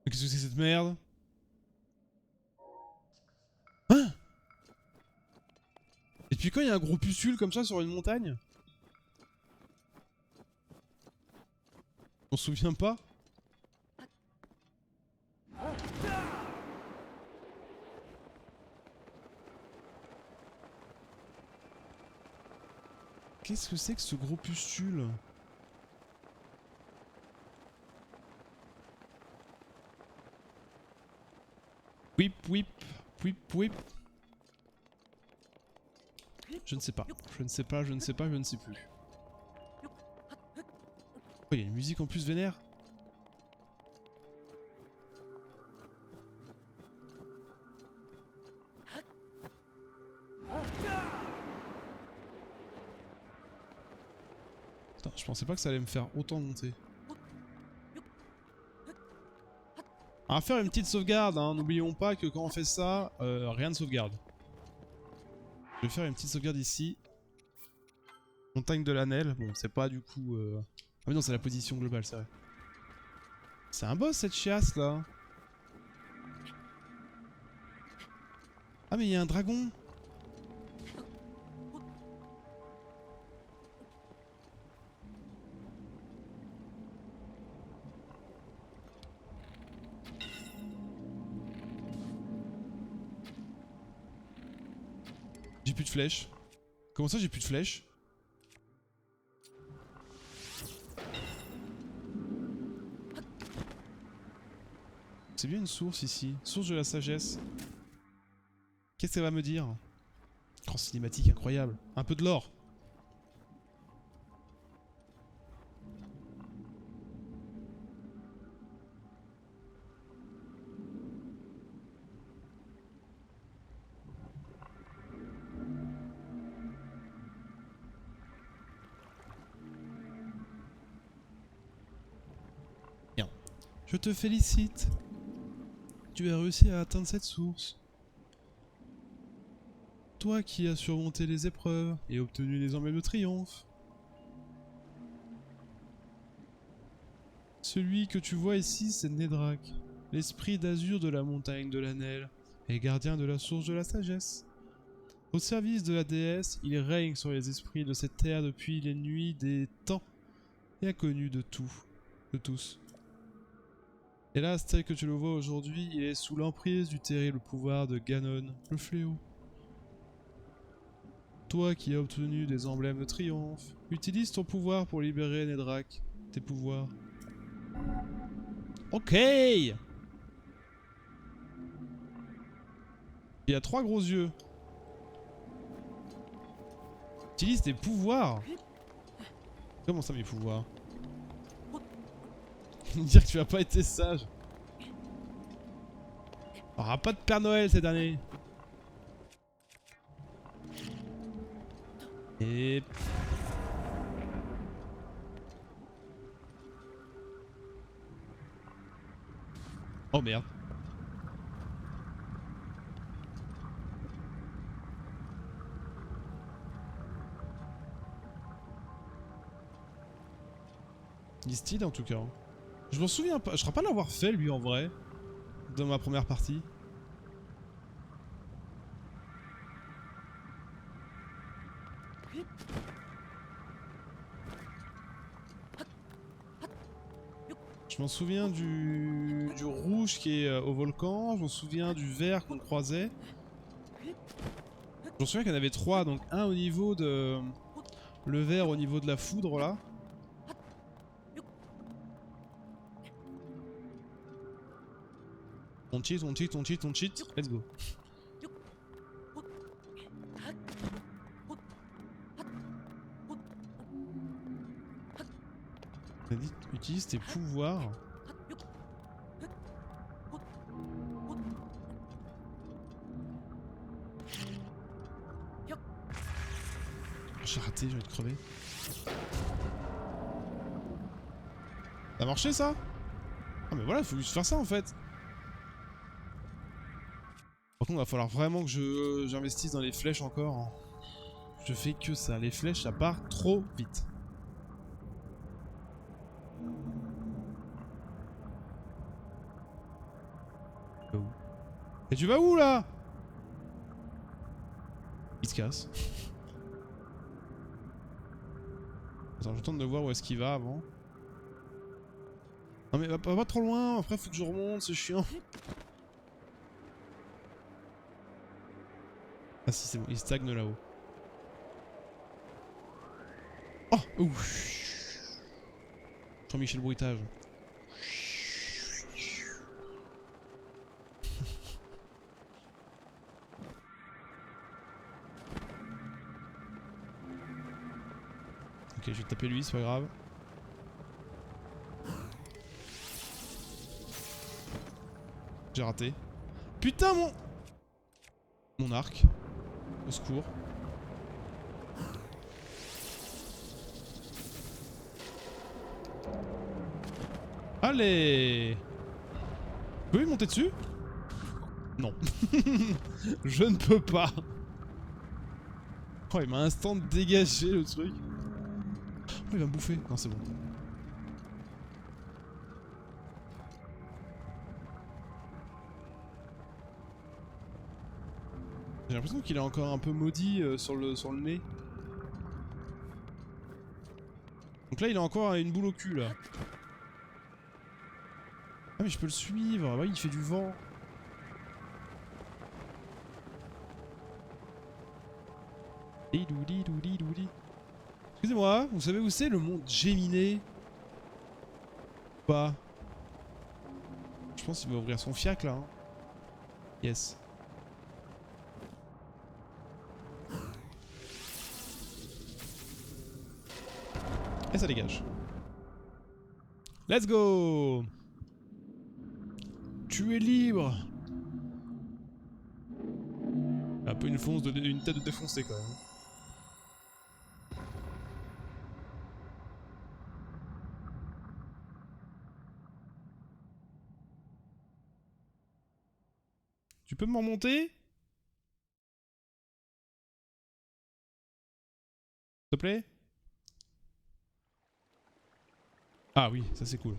Qu'est-ce que c'est cette merde? Hein? Et depuis quand il y a un gros pucule comme ça sur une montagne? On se souvient pas? Qu'est-ce que c'est que ce gros pustule? Whip, whip, whip, whip. Je ne sais pas. Je ne sais pas, je ne sais pas, je ne sais plus. Oh, il y a une musique en plus vénère. Putain, je pensais pas que ça allait me faire autant monter. On va faire une petite sauvegarde, hein. N'oublions pas que quand on fait ça, rien de sauvegarde. Je vais faire une petite sauvegarde ici. Montagne de l'Anel. Bon, c'est pas du coup... Ah mais non, c'est la position globale, c'est vrai. C'est un boss cette chiasse là. Ah mais il y a un dragon. J'ai plus de flèches. Comment ça j'ai plus de flèches? C'est bien une source ici. Source de la sagesse. Qu'est-ce qu'elle va me dire? Grand cinématique incroyable. Un peu de l'or. Bien. Je te félicite. Tu as réussi à atteindre cette source. Toi qui as surmonté les épreuves et obtenu les emblèmes de triomphe. Celui que tu vois ici, c'est Nedrak, l'esprit d'azur de la montagne de l'Anel, et gardien de la source de la sagesse. Au service de la déesse, il règne sur les esprits de cette terre depuis les nuits des temps, et inconnu de tous. Hélas, tel que tu le vois aujourd'hui, il est sous l'emprise du terrible pouvoir de Ganon, le fléau. Toi qui as obtenu des emblèmes de triomphe, utilise ton pouvoir pour libérer Nedrak, tes pouvoirs. Ok. Il a 3 gros yeux. Utilise tes pouvoirs. Comment ça mes pouvoirs? Dire que tu as pas été sage. On aura pas de Père Noël cette année. Et... Oh merde. finit stylé en tout cas. Hein. Je m'en souviens pas, je crois pas l'avoir fait lui en vrai. Dans ma première partie. Je m'en souviens du rouge qui est au volcan, je m'en souviens du vert qu'on croisait. Je m'en souviens qu'il y en avait 3, donc un au niveau de... Le vert au niveau de la foudre là. On cheat, on cheat, on cheat, on cheat, let's go. On a dit utilise tes pouvoirs. J'ai raté, je vais te crever. Ça a marché ça? Ah mais voilà, il faut juste faire ça en fait. Par contre, il va falloir vraiment que j'investisse dans les flèches encore. Je fais que ça, les flèches ça part trop vite. Et tu vas où là? Il se casse. Attends, je tente de voir où est-ce qu'il va avant. Non mais va pas trop loin, après faut que je remonte, c'est chiant. Ah si c'est bon, il stagne là-haut. Oh ouf. Jean-Michel Bruitage. Ok, je vais taper lui, c'est pas grave. J'ai raté. Putain mon arc. Au secours. Allez! Vous pouvez monter dessus? Non. Je ne peux pas. Oh, il m'a instant dégagé le truc. Oh, il va me bouffer. Non, c'est bon. J'ai l'impression qu'il est encore un peu maudit sur le nez. Donc là, il a encore une boule au cul, là. Ah, mais je peux le suivre. Ouais, il fait du vent. Excusez-moi, vous savez où c'est le monde Géminé? Pas. Je pense qu'il va ouvrir son fiac là. Hein. Yes. Et ça dégage. Let's go! Tu es libre! Un peu une tête de défoncé quand même. Tu peux me remonter? S'il te plaît? Ah oui, ça c'est cool.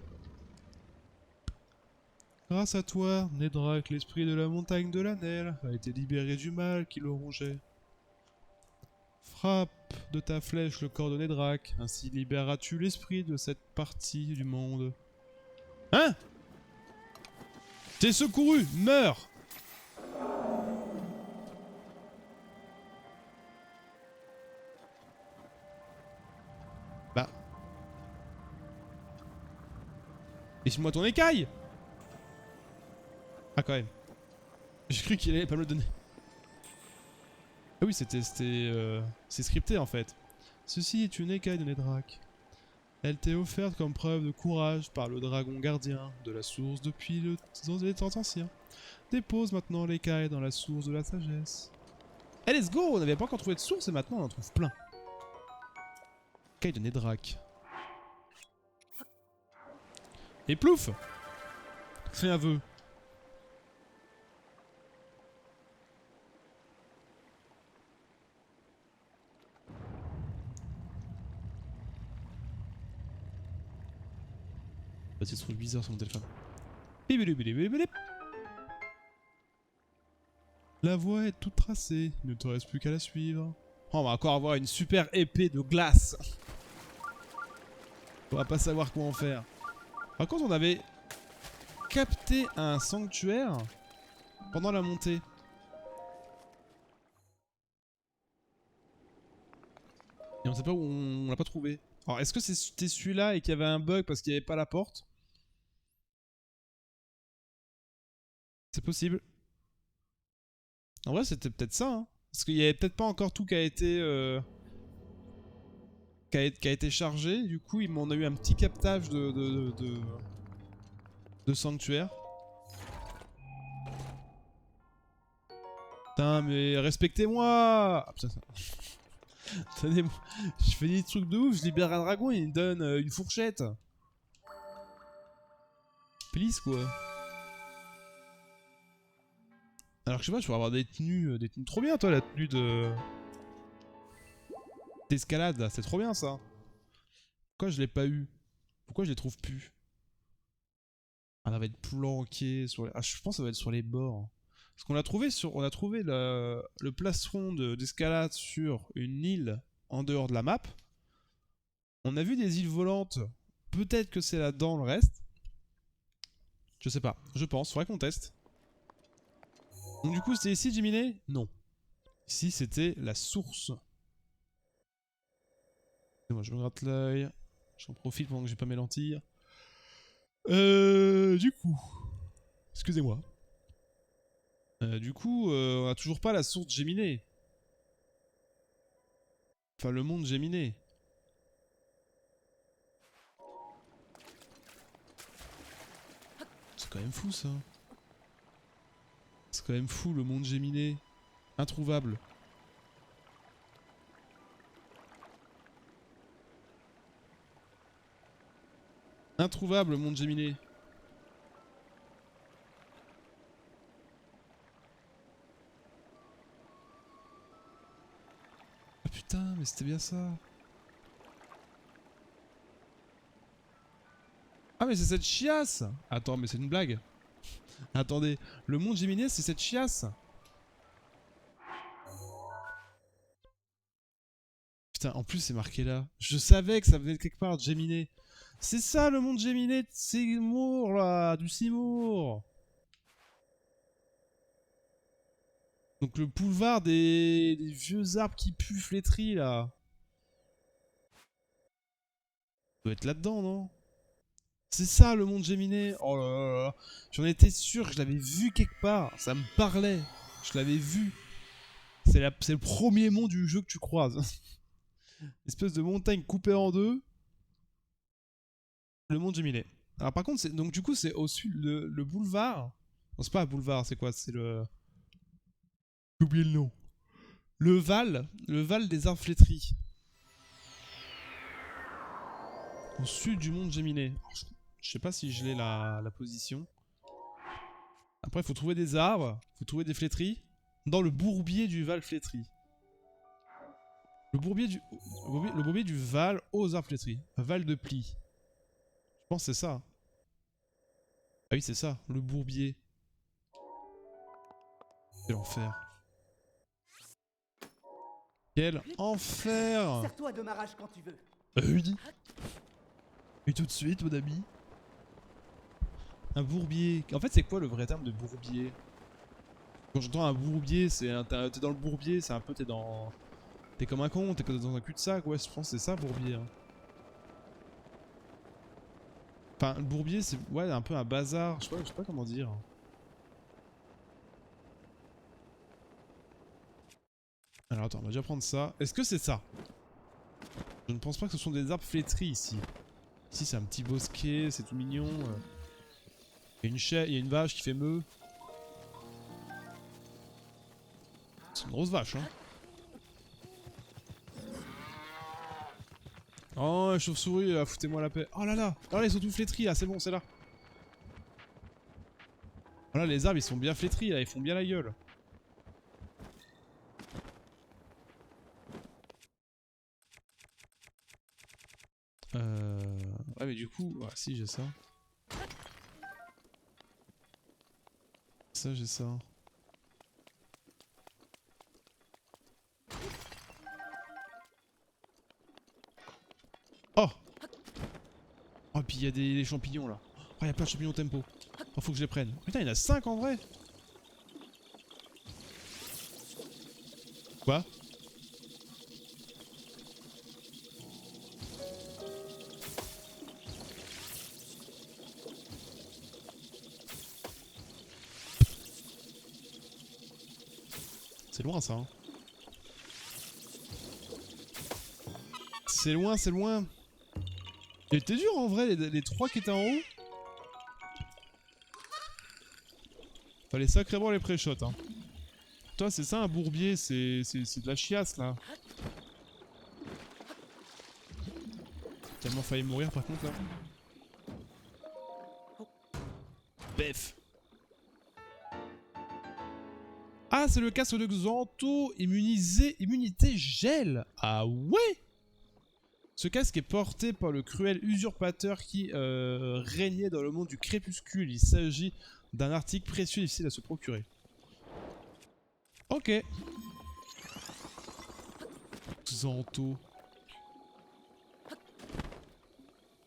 Grâce à toi, Nedrak, l'esprit de la montagne de l'Anel, a été libéré du mal qui le rongeait. Frappe de ta flèche le corps de Nedrak, ainsi libéreras-tu l'esprit de cette partie du monde. Hein? T'es secouru, meurs! Bah. Laisse-moi ton écaille! Ah quand même. J'ai cru qu'il allait pas me le donner. Ah oui, c'est scripté en fait. Ceci est une écaille de Nedrak. Elle t'est offerte comme preuve de courage par le dragon gardien de la source depuis les temps anciens. Dépose maintenant l'écaille dans la source de la sagesse. Eh let's go! On n'avait pas encore trouvé de source et maintenant on en trouve plein. Écaille de Nedrak. Et plouf! Fais un vœu. C'est trop bizarre sur mon téléphone. Bibilibili. La voie est toute tracée, il ne te reste plus qu'à la suivre. Oh, on va encore avoir une super épée de glace. On va pas savoir quoi en faire. Par contre, on avait capté un sanctuaire pendant la montée. Et on sait pas où on l'a pas trouvé. Alors, est-ce que c'était celui-là et qu'il y avait un bug parce qu'il n'y avait pas la porte? C'est possible. En vrai, c'était peut-être ça, hein. Parce qu'il y avait peut-être pas encore tout qui a été... qui a été chargé. Du coup, on a eu un petit captage de sanctuaire. Putain, mais respectez-moi! Ah putain, ça... Tenez-moi. Je fais des trucs de ouf, je libère un dragon et il me donne une fourchette. Please, quoi. Alors que je sais pas, tu vas avoir des tenues trop bien, toi, la tenue de... d'escalade, là. C'est trop bien, ça. Pourquoi je l'ai pas eu? Pourquoi je les trouve plus? Ah, ça va être planqué sur les... Ah, je pense que ça va être sur les bords. Parce qu'on a trouvé on a trouvé le plastron d'escalade sur une île en dehors de la map. On a vu des îles volantes. Peut-être que c'est là-dedans le reste. Je sais pas. Je pense. Faudrait qu'on teste. Donc du coup, c'était ici, Jiminé? Non. Ici, c'était la source. Et moi, je me gratte l'œil. J'en profite pendant que j'ai pas mes lentilles. Du coup... Excusez-moi. Du coup, on a toujours pas la source Géminé. Enfin, le monde Géminé. C'est quand même fou, ça. C'est quand même fou, le monde Géminé. Introuvable. Introuvable, le monde Géminé. Ah putain, mais c'était bien ça. Ah mais c'est cette chiasse. Attends, mais c'est une blague. Attendez, le monde Géminé, c'est cette chiasse. Putain, en plus c'est marqué là. Je savais que ça venait de quelque part, Géminé. C'est ça le monde Géminé de Seymour là, du Seymour. Donc le boulevard des vieux arbres qui puent flétris là. Ça doit être là-dedans, non? C'est ça le monde Géminé. Oh là là là. J'en étais sûr que je l'avais vu quelque part. Ça me parlait. Je l'avais vu. C'est le premier monde du jeu que tu croises. Espèce de montagne coupée en deux. Le monde Géminé. Alors par contre, donc du coup, c'est au sud, le boulevard. Non, c'est pas un boulevard, c'est quoi? C'est le... J'ai oublié le nom. Le Val des arbres flétris. Au sud du monde Géminé. Je sais pas si je l'ai la position. Après, il faut trouver des arbres, il faut trouver des flétris. Dans le bourbier du Val flétri. Le bourbier du Val aux arbres flétris. Val de Pli. Je pense que c'est ça. Ah oui, c'est ça, le bourbier. Quel enfer. Quel enfer. Sers-toi de ma rage quand tu veux. Oui. Et tout de suite, mon ami. Un bourbier. En fait, c'est quoi le vrai terme de bourbier? Quand j'entends un bourbier, t'es dans le bourbier, c'est un peu t'es dans... T'es comme un con, t'es dans un cul-de-sac, ouais, je pense que c'est ça, bourbier. Hein. Enfin, le bourbier, c'est ouais, un peu un bazar, je sais pas comment dire. Alors attends, on va déjà prendre ça. Est-ce que c'est ça? Je ne pense pas que ce sont des arbres flétris ici. Ici, c'est un petit bosquet, c'est tout mignon. Il y a une vache qui fait meuh. C'est une grosse vache, hein. Oh, chauve-souris, foutez-moi la paix. Oh là là, oh là, ils sont tous flétris, là, c'est bon, c'est là. Voilà, les arbres, ils sont bien flétris, là, ils font bien la gueule. Ouais, mais du coup, si j'ai ça. Ça, j'ai ça. Oh! Oh, puis il y a des champignons là. Oh, il y a plein de champignons tempo. Oh, faut que je les prenne. Putain, il y en a 5 en vrai! Quoi? C'est loin ça. Hein. C'est loin, c'est loin. Il était dur en vrai, les 3 qui étaient en haut. Fallait sacrément les pré-shots. Hein. Toi, c'est ça un bourbier, c'est de la chiasse là. Tellement failli mourir par contre là. Bef. Ah, c'est le casque de Xanto, immunité gel. Ah ouais. Ce casque est porté par le cruel usurpateur qui régnait dans le monde du crépuscule. Il s'agit d'un article précieux difficile à se procurer. Ok. Xanto.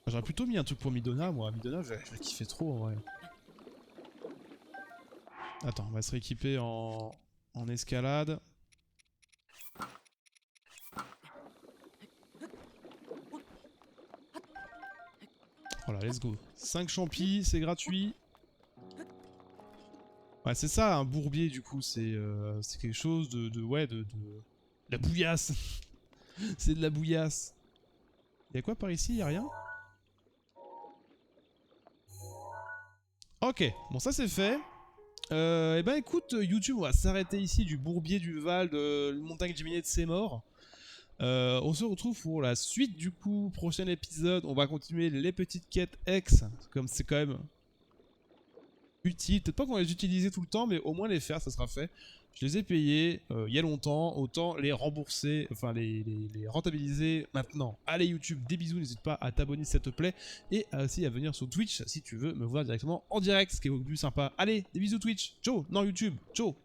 J'aurais plutôt mis un truc pour Midona, moi. Midona, je la kiffais trop en vrai. Attends, on va se rééquiper en escalade. Voilà, let's go. 5 champis, c'est gratuit. Ouais, c'est ça, un bourbier du coup, c'est quelque chose de la bouillasse. C'est de la bouillasse. Y'a quoi par ici? Y'a rien? Ok, bon ça c'est fait. Et ben écoute, YouTube, on va s'arrêter ici du bourbier du Val, de montagne géminée de Sémor. On se retrouve pour la suite du coup, prochain épisode. On va continuer les petites quêtes ex, comme c'est quand même utile. Peut-être pas qu'on va les utiliser tout le temps, mais au moins les faire, ça sera fait. Je les ai payés il y a longtemps, autant les rembourser, enfin les rentabiliser maintenant. Allez YouTube, des bisous, n'hésite pas à t'abonner si ça te plaît, et aussi à venir sur Twitch si tu veux me voir directement en direct, ce qui est beaucoup plus sympa. Allez, des bisous Twitch, ciao, non YouTube, ciao.